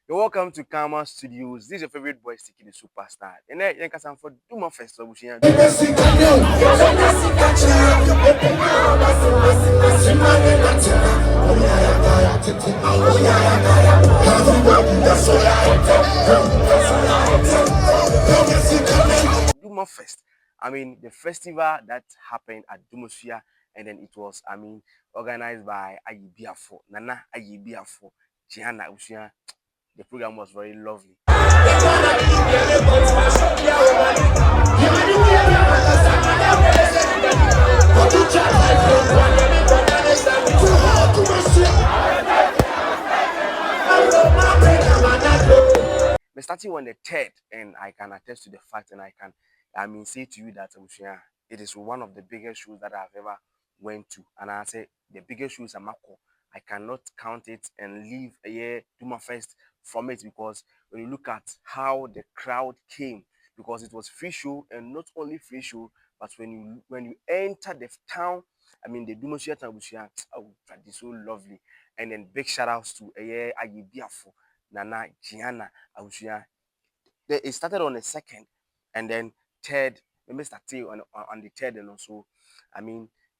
You're welcome to Karma Studios. This is your favorite boy, Sticky the Superstar. And then you can for DUMAFEST. DUMAFEST. I mean, the festival that happened at Dumasua, and then it was, organized by Ayibiafo, Nana Ayibiafo, Gianna Usia. The program was very lovely. We're starting on the 3rd, and I can attest to the fact, and say to you that it is one of the biggest shows that I've ever went to, and I say the biggest shows are Mako. I cannot count it and leave a year to my first from it, because when you look at how the crowd came, because it was free show, and not only free show, but when you enter the town, the Dumasua town, oh, that is so lovely. And then big shout outs to Ayibiafo, Nana, Gianna, Abusia. It started on the 2nd, and then 3rd. Maybe started on the 3rd, and also,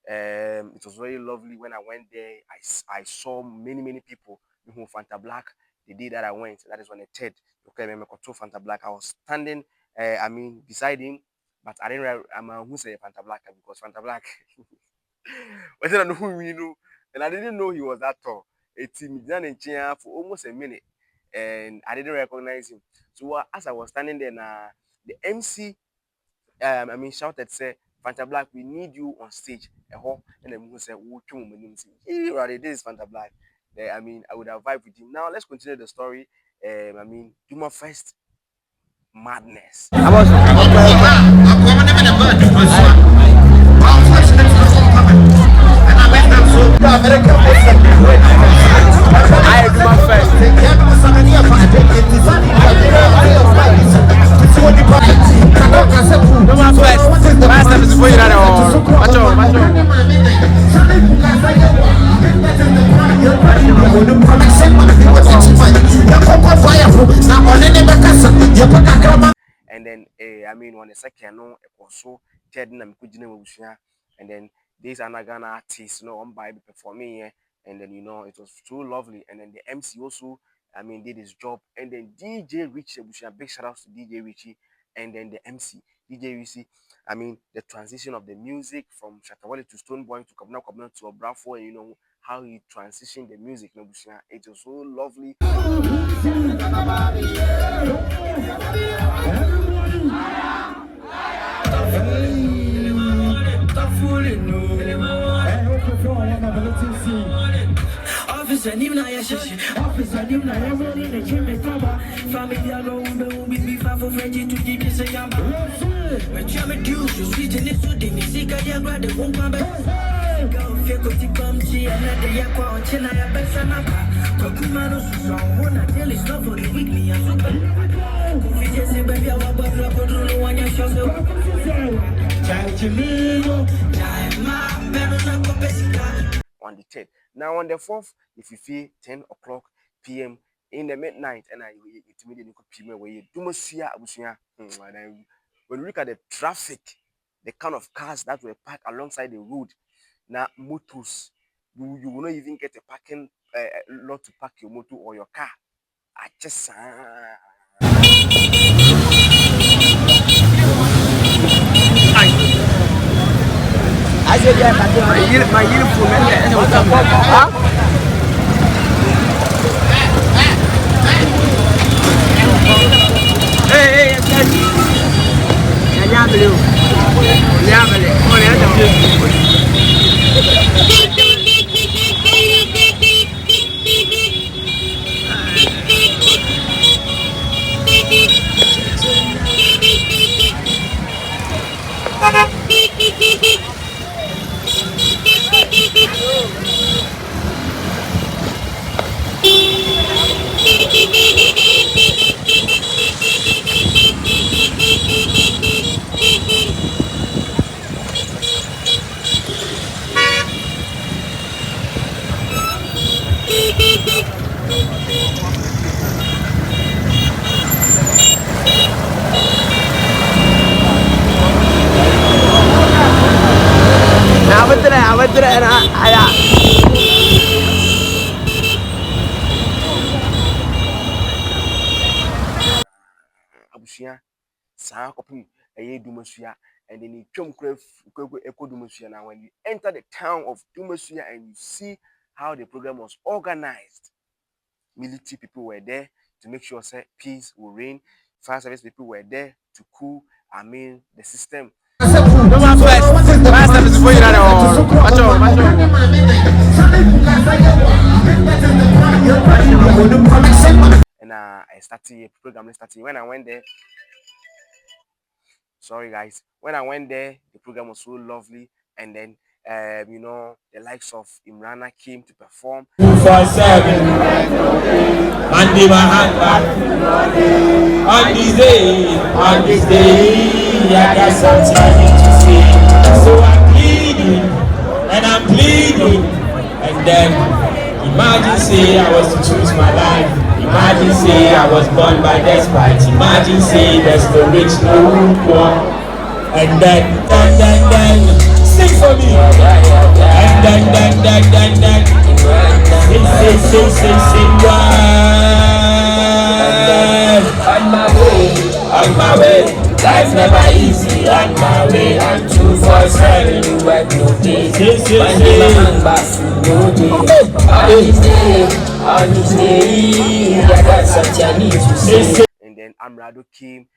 it was very lovely when I went there. I saw many people who Fanta Black the day that I went. That is on the 3rd. Okay, I control Fanta Black. I was standing, beside him, but I didn't. Who said Fanta Black, because Fanta Black. But then I know who we knew, and I didn't know he was that tall. It's him in chair for almost a minute, and I didn't recognize him. So as I was standing there, the MC, shouted, say, Fanta Black, we need you on stage. And then we said, "Hey, this is Fanta Black." I would have vibed with him. Now let's continue the story. DUMAFEST madness. And then, on the 2nd, no, it was so 3rd, and then these are not Ghana artists, on by performing here, and then it was so lovely. And then the MC also, did his job, and then DJ Richie, big shout out to DJ Richie, and then the MC DJ Richie. The transition of the music from Shatawale to Stoneboy to Kabna to Obrafo, and how he transitioned the music. It was so lovely. On the 3rd. Now on the 4th, if you feel 10 o'clock p.m. in the midnight, and it immediately PM where you Dumasua Abusia. When you look at the traffic, the kind of cars that were parked alongside the road, now motos, you will not even get a parking lot to park your motor or your car. I just I said, yeah, my uniform, and what's up? Hey, abusua saa kopim Dumasua, and then you come Kweku Dumasua. Now when you enter the town of Dumasua and you see how the program was organized, military people were there to make sure say peace will reign. Fire service people were there to cool, the system. DUMAFEST, fire service before you and I started a program. When I went there, sorry guys, when I went there, the program was so lovely, and then the likes of Imrana came to perform. 247 Monday my hand back on this day I got something to say, so I'm pleading and then imagine say I was to choose my life, imagine say I was born by despite, imagine say there's no rich no poor, and then sing for me, and then sing on my way, life never easy, on my way, I'm 247, work no days, Monday my hand back, no day, on this day, I got something I need to say. And then Amerdo came.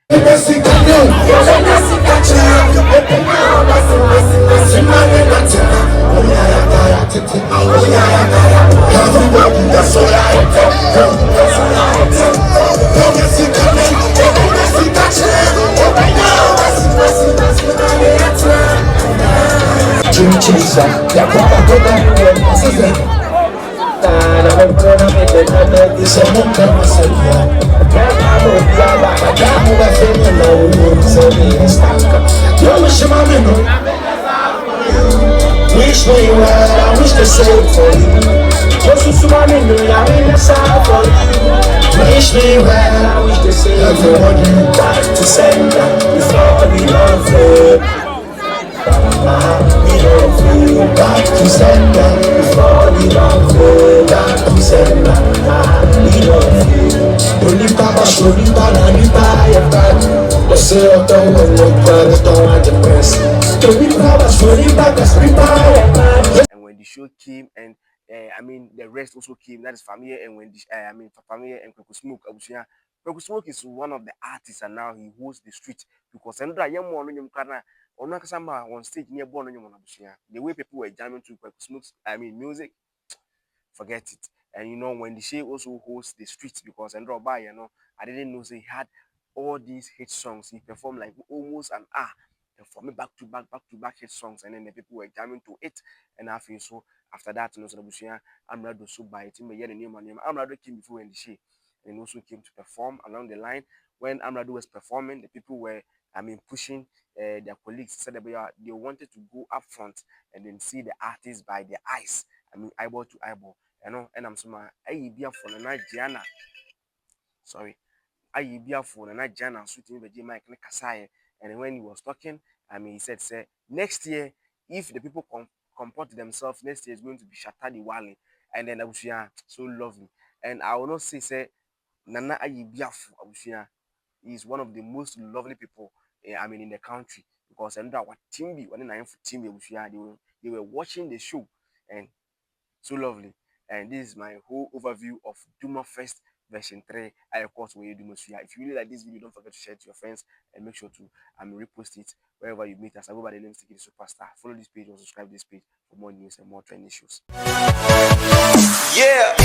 Wish me well, I wish the same for you. Just to I mean, for you. Wish me well, I wish the same for you. Back to sender before we love you. We love you. Back to sender before we love you. Back to sender, we love you. Only Papa, show me Papa, you buy a bag. Say I don't want no brother, don't want the press. And when the show came, and the rest also came. That is Fameye and Wendy. Fameye and Kweku Smoke. Kweku Smoke is one of the artists, and now he hosts the street because another young one on stage near born the way people were jamming to Kweku Smoke's music, forget it. And when the Shay also hosts the streets because I didn't know he had all these hit songs. He performed like almost an hour, performing back to back hit songs, and then the people were jamming to it. And I feel so after that, Amerdo so by it, the name Amerdo came before when the Shay, and also came to perform along the line. When Amerdo was performing, the people were pushing their colleagues, said that they wanted to go up front and then see the artist by their eyes. Eyeball to eyeball. And I'm so I be for the Gianna. Sorry. I be for the Gianna shooting the Mike Kasai. And when he was talking, he said, next year, if the people comport themselves, next year is going to be Shatadi Wale. And then Abusia, so lovely. And I will not say, Nana Ayibiafu Abusia is one of the most lovely people in the country, because and what Timbi, when I am for Timbi Abusia, they were watching the show, and so lovely. And this is my whole overview of DUMAFEST version 3. I of course will Dumasua. If you really like this video, don't forget to share it to your friends and make sure to repost it wherever you meet us. I go by the name Sticky the Superstar. Follow this page or subscribe to this page for more news and more trending issues. Yeah.